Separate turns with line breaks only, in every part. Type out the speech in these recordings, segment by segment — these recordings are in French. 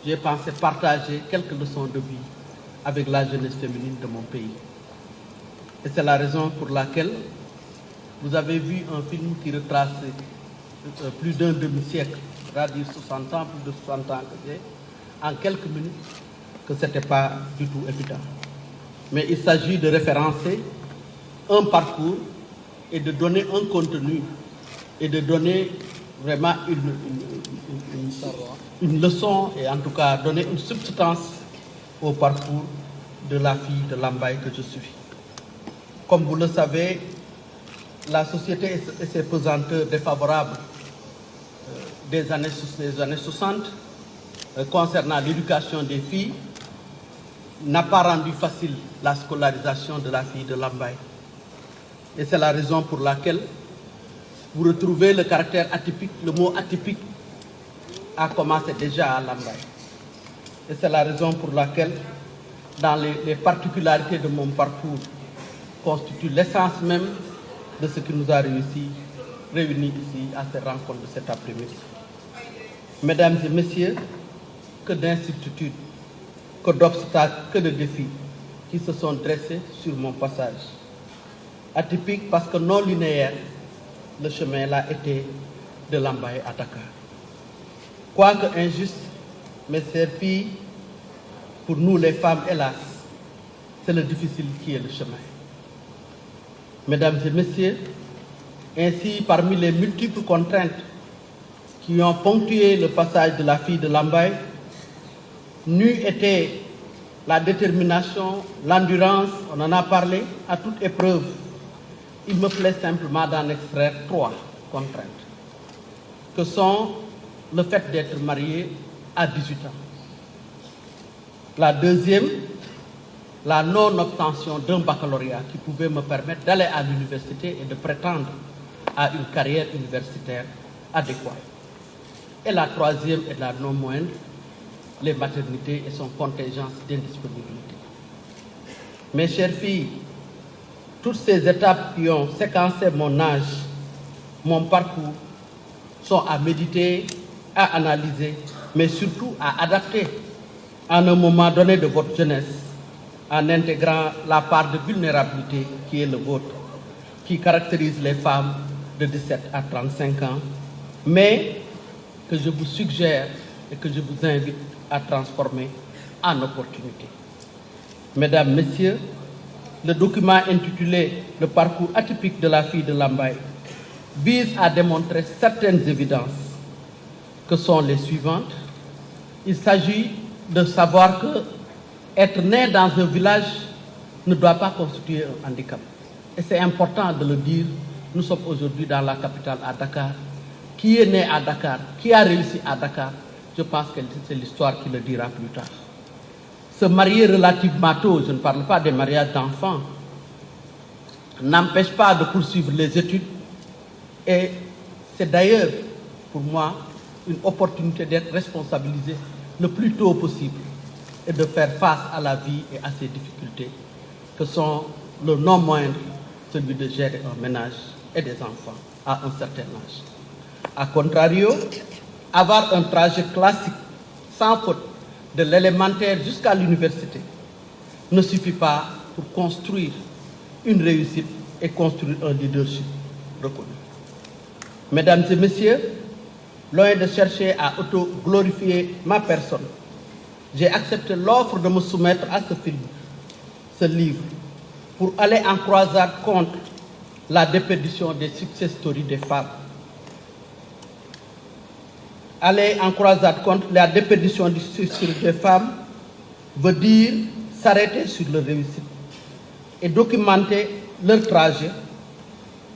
j'ai pensé partager quelques leçons de vie avec la jeunesse féminine de mon pays. Et c'est la raison pour laquelle vous avez vu un film qui retrace plus d'un demi-siècle, c'est-à-dire 60 ans, plus de 60 ans que j'ai, en quelques minutes, que ce n'était pas du tout évident. Mais il s'agit de référencer un parcours et de donner un contenu et de donner vraiment une leçon et en tout cas donner une substance au parcours de la fille de Lambaye que je suis. Comme vous le savez, la société et ses pesanteurs défavorables des années 60 concernant l'éducation des filles n'a pas rendu facile la scolarisation de la fille de Lambaye. Et c'est la raison pour laquelle vous retrouvez le caractère atypique, le mot atypique a commencé déjà à Lambaye. Et c'est la raison pour laquelle, dans les particularités de mon parcours, constitue l'essence même de ce qui nous a réunis ici à cette rencontre de cet après-midi. Mesdames et messieurs, que d'incertitudes, que d'obstacles, que de défis qui se sont dressés sur mon passage. Atypique parce que non linéaire, le chemin là été de Lambaye à Dakar. Quoique injuste, mes chères filles, pour nous les femmes, hélas, c'est le difficile qui est le chemin. Mesdames et messieurs, ainsi parmi les multiples contraintes qui ont ponctué le passage de la fille de Lambaye, n'eût été la détermination, l'endurance, on en a parlé, à toute épreuve. Il me plaît simplement d'en extraire 3 contraintes, que sont le fait d'être marié à 18 ans. La deuxième, la non-obtention d'un baccalauréat qui pouvait me permettre d'aller à l'université et de prétendre à une carrière universitaire adéquate. Et la troisième et la non moindre, les maternités et son contingence d'indisponibilité. Mes chères filles, toutes ces étapes qui ont séquencé mon âge, mon parcours, sont à méditer, à analyser, mais surtout à adapter à un moment donné de votre jeunesse, en intégrant la part de vulnérabilité qui est le vôtre, qui caractérise les femmes de 17 à 35 ans, mais que je vous suggère et que je vous invite à transformer en opportunité. Mesdames, Messieurs, le document intitulé « Le parcours atypique de la fille de Lambaye » vise à démontrer certaines évidences que sont les suivantes. Il s'agit de savoir que être né dans un village ne doit pas constituer un handicap. Et c'est important de le dire. Nous sommes aujourd'hui dans la capitale à Dakar. Qui est né à Dakar, qui a réussi à Dakar, je pense que c'est l'histoire qui le dira plus tard. Se marier relativement tôt, je ne parle pas des mariages d'enfants, n'empêche pas de poursuivre les études. Et c'est d'ailleurs, pour moi, une opportunité d'être responsabilisé le plus tôt possible et de faire face à la vie et à ses difficultés, que sont le non moindre, celui de gérer un ménage et des enfants à un certain âge. A contrario, avoir un trajet classique, sans faute, de l'élémentaire jusqu'à l'université, ne suffit pas pour construire une réussite et construire un leadership reconnu. Mesdames et messieurs, loin de chercher à auto-glorifier ma personne, j'ai accepté l'offre de me soumettre à ce film, ce livre, pour aller en croisade contre la déperdition des success stories des femmes. Aller en croisade contre la déperdition du succès des femmes veut dire s'arrêter sur leur réussite et documenter leur trajet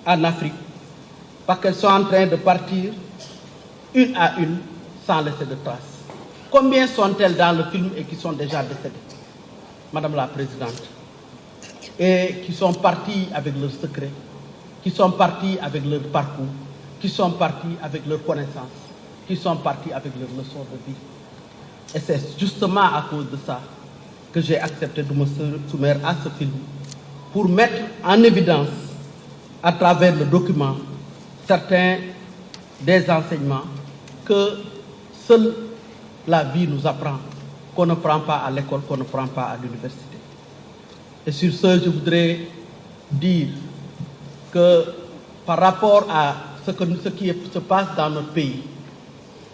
en Afrique, parce qu'elles sont en train de partir une à une sans laisser de traces. Combien sont-elles dans le film et qui sont déjà décédées, Madame la Présidente, et qui sont parties avec leurs secrets, qui sont parties avec leur parcours, qui sont parties avec leurs connaissances, qui sont partis avec leurs leçons de vie. Et c'est justement à cause de ça que j'ai accepté de me soumettre à ce film pour mettre en évidence, à travers le document, certains des enseignements que seule la vie nous apprend qu'on ne prend pas à l'école, qu'on ne prend pas à l'université. Et sur ce, je voudrais dire que par rapport à ce qui se passe dans notre pays,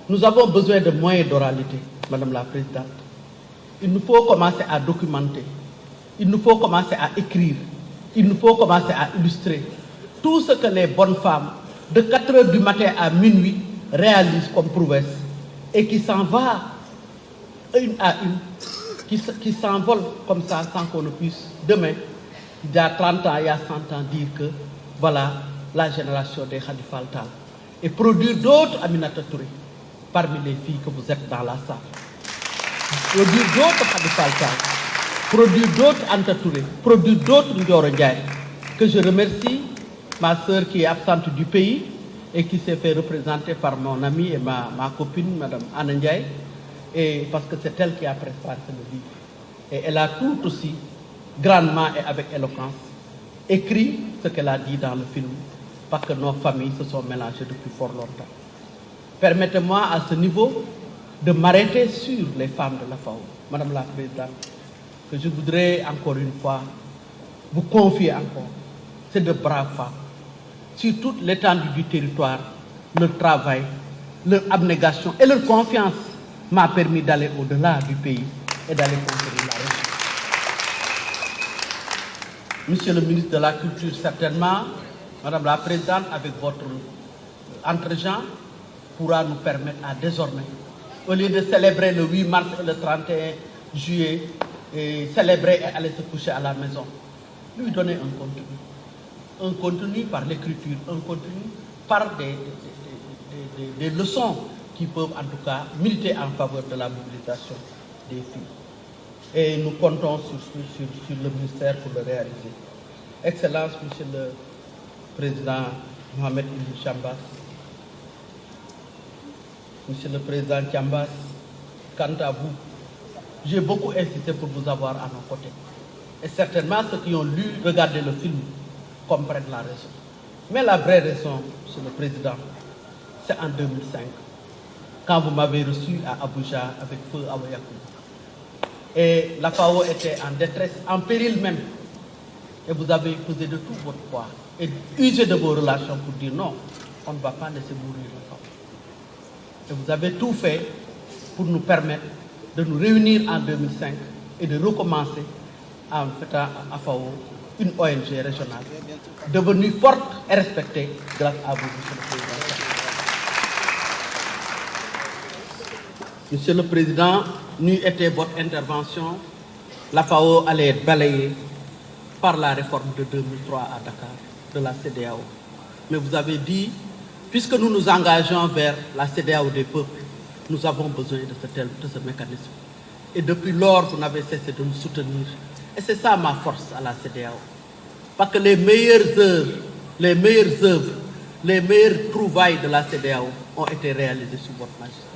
nous avons besoin de moyens d'oralité, Madame la Présidente. Il nous faut commencer à documenter, il nous faut commencer à écrire, il nous faut commencer à illustrer tout ce que les bonnes femmes, de 4 heures du matin à minuit, réalisent comme prouesse et qui s'en va une à une, qui s'envole comme ça sans qu'on ne puisse demain, il y a 30 ans, il y a 100 ans, dire que voilà la génération des Khalifa Tal et produire d'autres Aminata Touré parmi les filles que vous êtes dans la salle. Produire d'autres Khalifa Tal, produire d'autres Anta Touré, produire d'autres Ndioro Ndiaye, que je remercie, ma sœur qui est absente du pays et qui s'est fait représenter par mon amie et ma copine, Madame Anna Ndiaye, et parce que c'est elle qui a préparé le livre. Et elle a tout aussi, grandement et avec éloquence, écrit ce qu'elle a dit dans le film, parce que nos familles se sont mélangées depuis fort longtemps. Permettez-moi à ce niveau de m'arrêter sur les femmes de la FAO, Madame la Présidente, que je voudrais encore une fois vous confier encore. C'est de braves femmes. Sur toute l'étendue du territoire, leur travail, leur abnégation et leur confiance m'a permis d'aller au-delà du pays et d'aller conquérir la région. Monsieur le ministre de la Culture, certainement, Madame la Présidente, avec votre entre-gens, pourra nous permettre à désormais, au lieu de célébrer le 8 mars et le 31 juillet, et célébrer et aller se coucher à la maison, lui donner un contenu. Un contenu par l'écriture, un contenu par des leçons qui peuvent en tout cas militer en faveur de la mobilisation des filles. Et nous comptons sur le ministère pour le réaliser. Excellence, Monsieur le Président Mohamed Ibn Chambas, Monsieur le Président Chambas, quant à vous, j'ai beaucoup insisté pour vous avoir à nos côtés. Et certainement ceux qui ont regardé le film, comprennent la raison. Mais la vraie raison, Monsieur le Président, c'est en 2005, quand vous m'avez reçu à Abuja avec Feu Awayakou. Et la FAO était en détresse, en péril même. Et vous avez pesé de tout votre poids et usé de vos relations pour dire non, on ne va pas laisser mourir la FAO. Et vous avez tout fait pour nous permettre de nous réunir en 2005 et de recommencer en faisant à FAO une ONG régionale, devenue forte et respectée grâce à vous, Monsieur le Président. Monsieur le Président, n'eût été votre intervention, la FAO allait être balayée par la réforme de 2003 à Dakar, de la CEDEAO. Mais vous avez dit, puisque nous nous engageons vers la CEDEAO des peuples, nous avons besoin de ce mécanisme. Et depuis lors, vous n'avez cessé de nous soutenir. Et c'est ça ma force à la CEDEAO. Parce que les meilleures œuvres, les meilleures trouvailles de la CEDEAO ont été réalisées sous votre majesté.